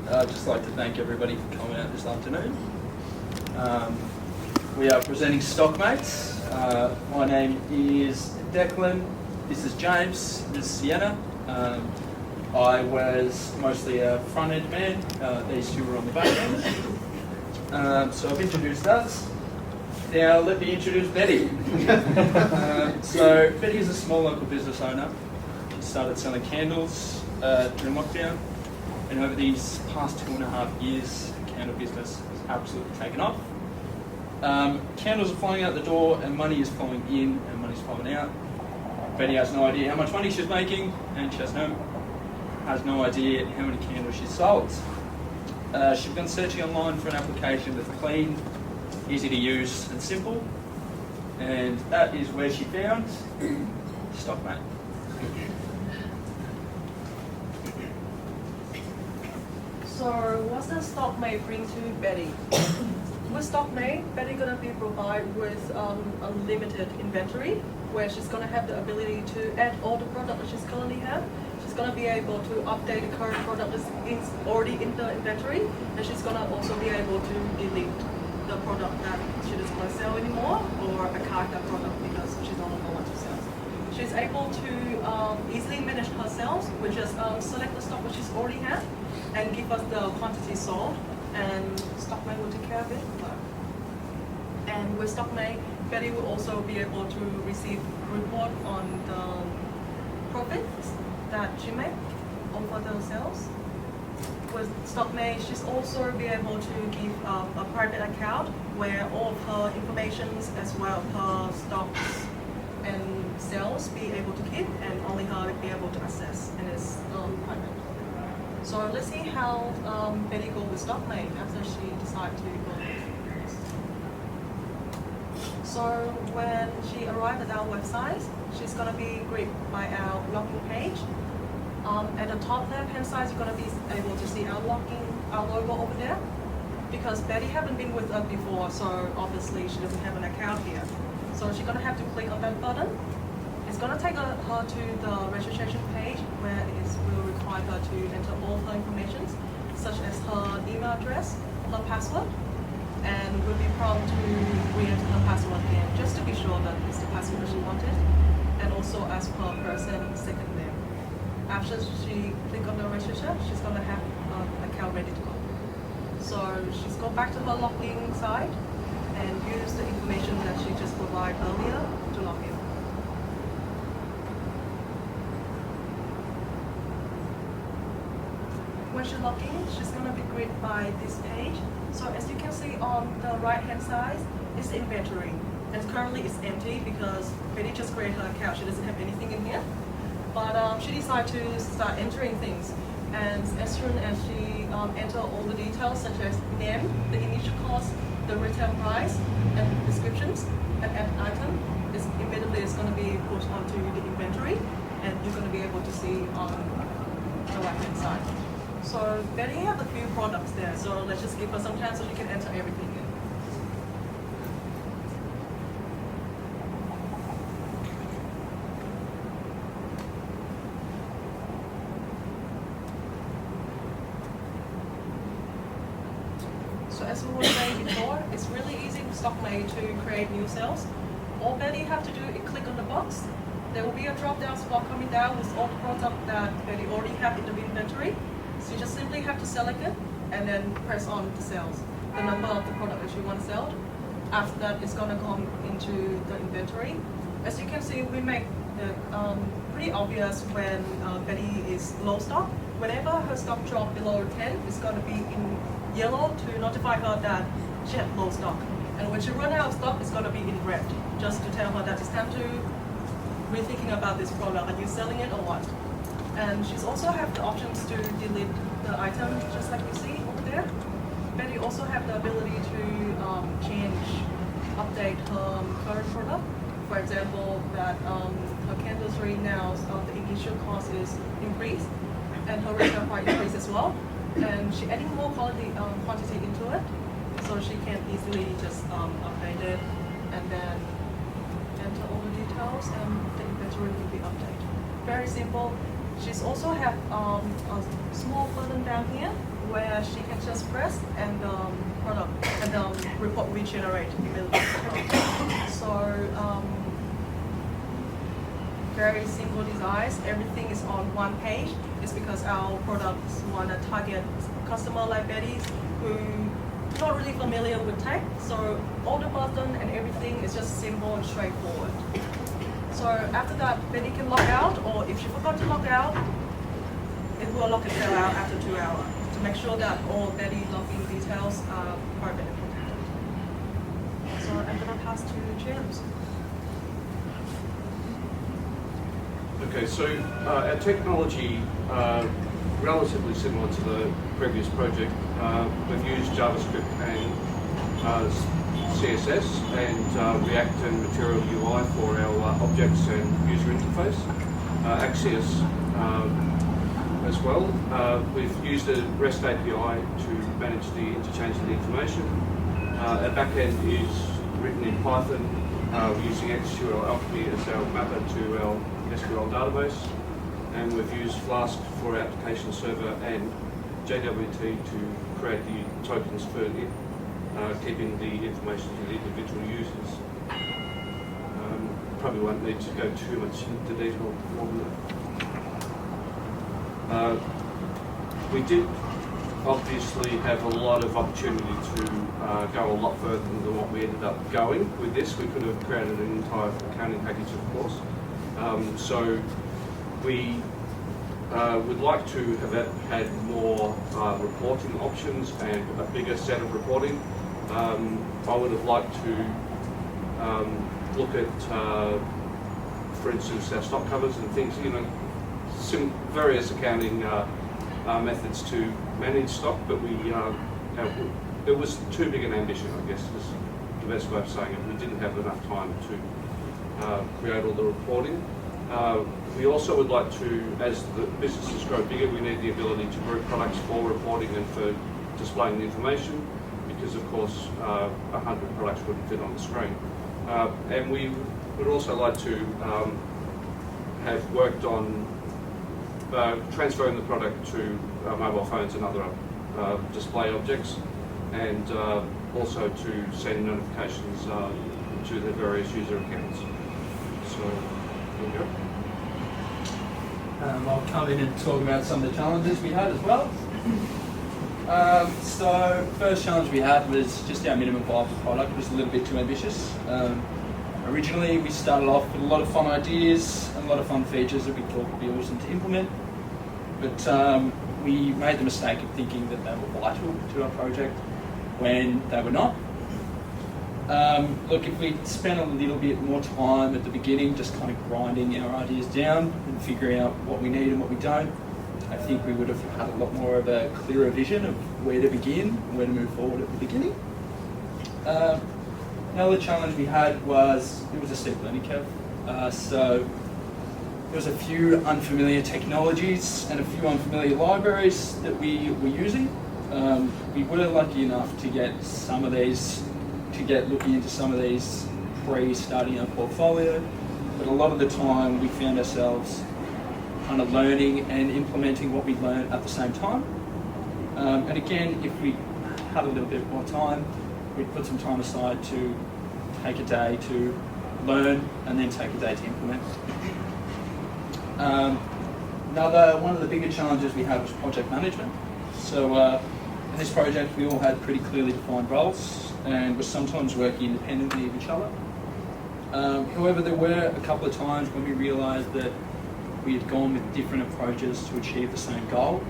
I'd just like to thank everybody for coming out this afternoon. We are presenting StockMate. My name is Declan, this is James, this is Cienna. I was mostly a front-end man, these two were on the back end. So I've introduced us. Now let me introduce Betty. So Betty is a small local business owner. She started selling candles during lockdown, and over these past 2.5 years, the candle business has absolutely taken off. Candles are flying out the door, and money is flowing in, and money's flowing out. Betty has no idea how much money she's making, and she has no idea how many candles she's sold. She's been searching online for an application that's clean, easy to use, and simple, and that is where she found StockMate. So what does StockMate bring to Betty? With StockMate, Betty gonna be provided with unlimited inventory, where she's gonna have the ability to add all the product that she's currently have. She's gonna be able to update the current product that's already in the inventory, and she's gonna also be able to delete the product that she doesn't want to sell anymore, or archive that product because she don't want to sell. She's able to easily manage her sales, which is select the stock which she's already have, and give us the quantity sold, and StockMate will take care of it. And with StockMate, Betty will also be able to receive report on the profits that she made over the sales. With StockMate, she's also be able to give a private account where all of her information as well as her stocks and sales be able to keep, and only her be able to access, and it's private. So let's see how Betty go with StockMate after she decides to go. So when she arrived at our website, she's gonna be greeted by our login page. At the top left-hand side, you're gonna be able to see our logo over there. Because Betty haven't been with us before, so obviously she doesn't have an account here. So she's gonna have to click on that button. It's gonna take her to the registration page, where it will require her to enter all her information, such as her email address, her password, and will be prompted to re-enter her password again, just to be sure that it's the password that she wanted, and also ask her first and second name. After she click on the register, she's gonna have an account ready to go. So she's go back to her login site and use the information that she just provided earlier to log in. When she log in, she's gonna be greeted by this page. So as you can see on the right-hand side, it's the inventory. And currently it's empty because Betty just created her account. She doesn't have anything in here. But she decided to start entering things. And as soon as she enter all the details, such as name, the initial cost, the retail price, and descriptions, and add item, immediately it's going to be put onto the inventory, and you're going to be able to see on the right-hand side. So Betty have a few products there, so let's just give her some time so she can enter everything in. So as we were saying before, it's really easy with StockMate to create new sales. All Betty have to do is click on the box. There will be a drop-down spot coming down with all the products that Betty already have in the inventory. So you just simply have to select it and then press on to sales, the number of the product that you want to sell. After that, it's going to come into the inventory. As you can see, we make it pretty obvious when Betty is low stock. Whenever her stock drop below 10, it's going to be in yellow to notify her that she had low stock. And when she run out of stock, it's going to be in red, just to tell her that it's time to rethinking about this product. Are you selling it or what? And she's also have the options to delete the item, just like you see over there. Betty also have the ability to update her current product. For example, that her candles right now, the initial cost is increased, and her retail price increase as well. And she adding more quantity into it, so she can easily just update it and then enter all the details, and the inventory will be updated. Very simple, she's also have a small button down here where she can just press and report regenerate immediately. So very simple designs. Everything is on one page. It's because our products want to target customer like Betty who not really familiar with tech. So all the button and everything is just simple and straightforward. So after that, Betty can log out, or if she forgot to log out, it will lock itself out after 2 hours to make sure that all Betty login details are private and protected. So I'm gonna pass to James. Okay, so our technology, relatively similar to the previous project. We've used JavaScript and CSS and React and Material UI for our objects and user interface. Axios as well. We've used a REST API to manage the interchange of the information. Our backend is written in Python using SQL Alchemy as our mapper to our SQL database, and we've used Flask for our application server and JWT to create the tokens for keeping the information to the individual users. Probably won't need to go too much into detail on that. We did obviously have a lot of opportunity to go a lot further than what we ended up going with this. We could have created an entire accounting package, of course. So we would like to have had more reporting options and a bigger set of reporting. I would have liked to look at, for instance, our stock covers and things, some various accounting methods to manage stock, but it was too big an ambition, I guess, is the best way of saying it. We didn't have enough time to create all the reporting. We also would like to, as the businesses grow bigger, we need the ability to group products for reporting and for displaying the information, because of course 100 products wouldn't fit on the screen. And we would also like to have worked on transferring the product to mobile phones and other display objects, and also to send notifications to the various user accounts. So, there we go. I'll come in and talk about some of the challenges we had as well. So, first challenge we had was just our minimum viable product was a little bit too ambitious. Originally, we started off with a lot of fun ideas and a lot of fun features that we thought would be awesome to implement, but we made the mistake of thinking that they were vital to our project when they were not. Look, if we spent a little bit more time at the beginning just kind of grinding our ideas down and figuring out what we need and what we don't, I think we would have had a lot more of a clearer vision of where to begin and where to move forward at the beginning. Another challenge we had was, it was a steep learning curve. So there was a few unfamiliar technologies and a few unfamiliar libraries that we were using. We were lucky enough to get looking into some of these pre-starting our portfolio, but a lot of the time we found ourselves kind of learning and implementing what we learned at the same time. And again, if we had a little bit more time, we'd put some time aside to take a day to learn and then take a day to implement. One of the bigger challenges we had was project management. So in this project, we all had pretty clearly defined roles and were sometimes working independently of each other. However, there were a couple of times when we realised that we had gone with different approaches to achieve the same goal,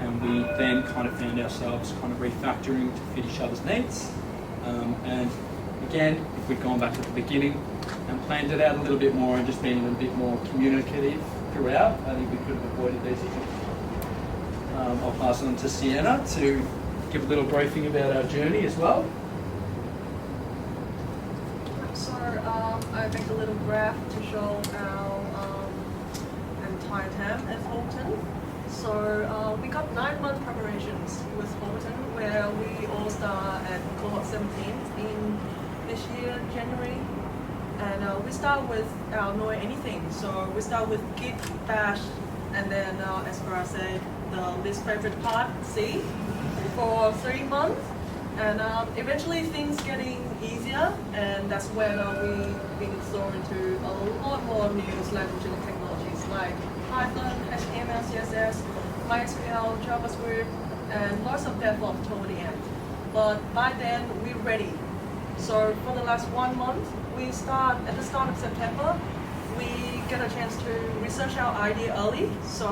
and we then kind of found ourselves kind of refactoring to fit each other's needs. And again, if we'd gone back at the beginning and planned it out a little bit more and just been a little bit more communicative throughout, I think we could have avoided these issues. I'll pass on to Cienna to give a little briefing about our journey as well. So I make a little graph to show our entire time at Holberton. So we got 9-month preparations with Holberton, where we all start at Cohort 17 in this year, January. And we start with our know anything. So we start with Git, Bash, And then, as I said, the least favorite part, C, for 3 months. And eventually things getting easier, and that's when we've been thrown into a lot more new language and technologies like Python, HTML, CSS, MySQL, JavaScript, and lots of DevOps toward the end. But by then, we're ready. So for the last 1 month, at the start of September, we get a chance to research our idea early, so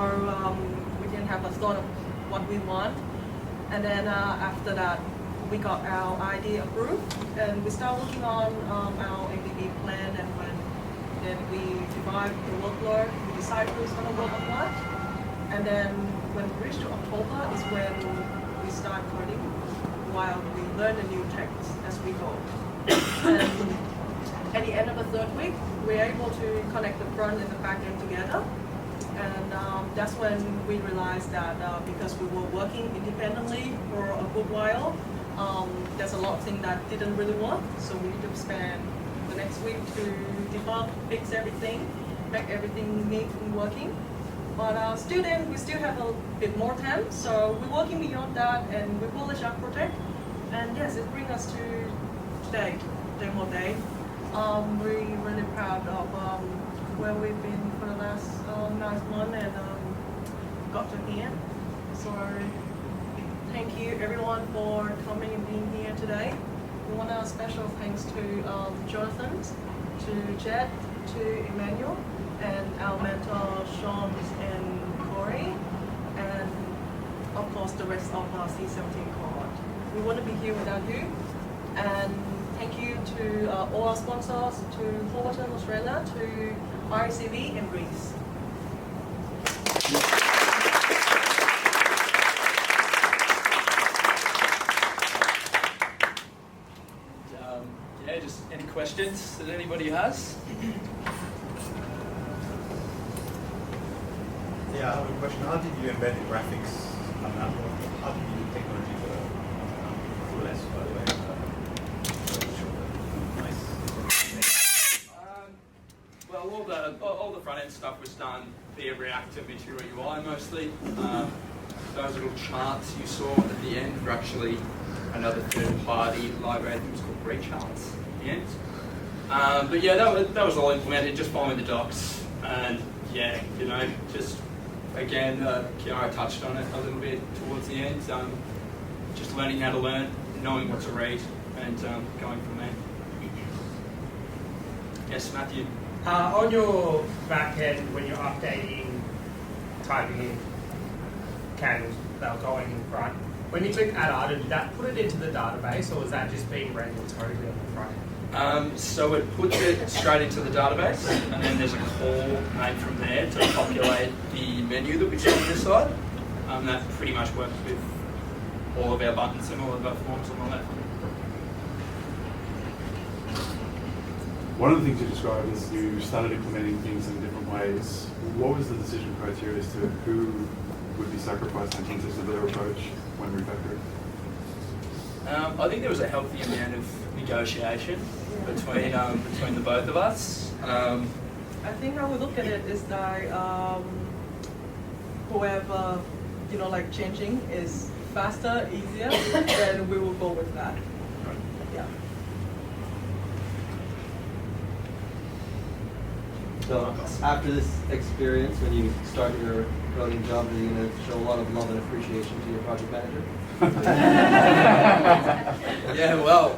we can have a thought of what we want. And then after that, we got our idea approved, and we start working on our MVP plan, and then we divide the workload, we decide who's going to work on what. And then when we reach to October is when we start coding while we learn the new techs as we go. And at the end of the 3rd week, we're able to connect the front and the back end together. And that's when we realized that because we were working independently for a good while, there's a lot of things that didn't really work. So we need to spend the next week to debug, fix everything, make everything neat and working. But still then, we still have a bit more time. So we're working beyond that, and we publish our project. And yes, it brings us to today, demo day. We're really proud of where we've been for the last 9 months and got to here. So thank you everyone for coming and being here today. We want a special thanks to Jonathan, to Jed, to Emmanuel, and our mentor Sean and Corey, and of course the rest of our C17 cohort. We wouldn't be here without you. And thank you to all our sponsors, to Holberton Australia, to RCV and Greece. Yeah, just any questions that anybody has? Yeah, I have a question. How did you embed the graphics on that? How did you use technology for less, by the way? Well, all the front end stuff was done via React and Visual UI mostly. Those little charts you saw at the end were actually another third-party library. I think it was called Recharts at the end. But yeah, that was all implemented, just following the docs. And yeah, just again, Kiara touched on it a little bit towards the end. Just learning how to learn, knowing what to read, and going from there. Yes, Matthew. On your back end, when you're updating, typing in candles that are going in front, when you click add item, did that put it into the database, or was that just being rendered totally on the front end? So it puts it straight into the database, and then there's a call made from there to populate the menu that we see on this side. That pretty much works with all of our buttons and all of our forms on the left. One of the things you described is you started implementing things in different ways. What was the decision criteria as to who would be sacrificed in terms of their approach when refactoring? I think there was a healthy amount of negotiation between the both of us. I think how we look at it is that whoever, changing is faster, easier, then we will go with that. Yeah. So after this experience, when you start your coding job, are you going to show a lot of love and appreciation to your project manager? Yeah, well,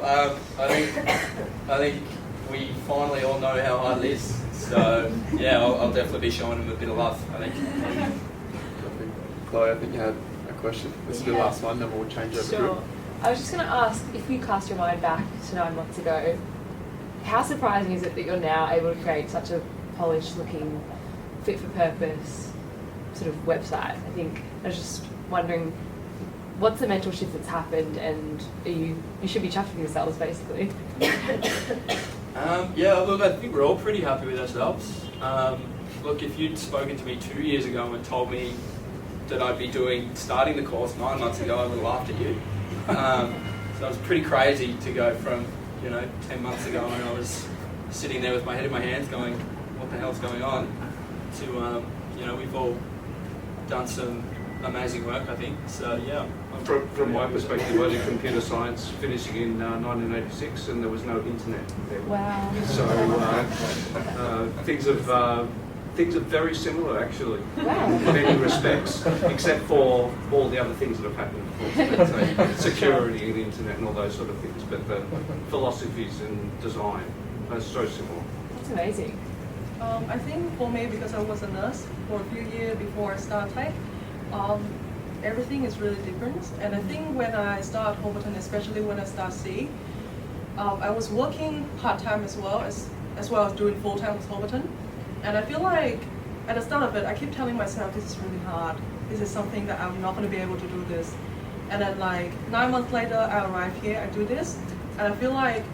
I think we finally all know how hard it is. So yeah, I'll definitely be showing him a bit of love, I think. Chloe, I think you had a question. This is the last one, then we'll change over Sure. I was just going to ask, if you cast your mind back to 9 months ago, how surprising is it that you're now able to create such a polished looking, fit for purpose sort of website? I think I was just wondering, what's the mental shift that's happened, and you should be chuffing yourselves basically. Yeah, look, I think we're all pretty happy with ourselves. Look, if you'd spoken to me 2 years ago and told me that I'd be starting the course 9 months ago, I would have laughed at you. So it was pretty crazy to go from 10 months ago when I was sitting there with my head in my hands going, what the hell's going on, to we've all done some amazing work, I think. So yeah. From my perspective, I did computer science, finishing in 1986, and there was no internet then. Wow. So things are very similar, actually, Wow. in many respects, except for all the other things that have happened, of course, let's say security and the internet and all those sort of things. But the philosophies and design are so similar. That's amazing. I think for me, because I was a nurse for a few years before I started, everything is really different. And I think when I start Holberton, especially when I start C, I was working part-time as well as doing full-time with Holberton. And I feel like at the start of it, I keep telling myself, this is really hard. This is something that I'm not going to be able to do this. And then like 9 months later, I arrive here, I do this. And I feel like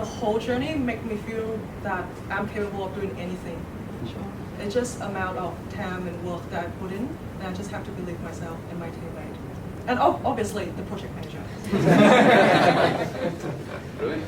the whole journey makes me feel that I'm capable of doing anything. Sure. It's just amount of time and work that I put in, and I just have to believe myself and my teammate. And obviously, the project manager. Really?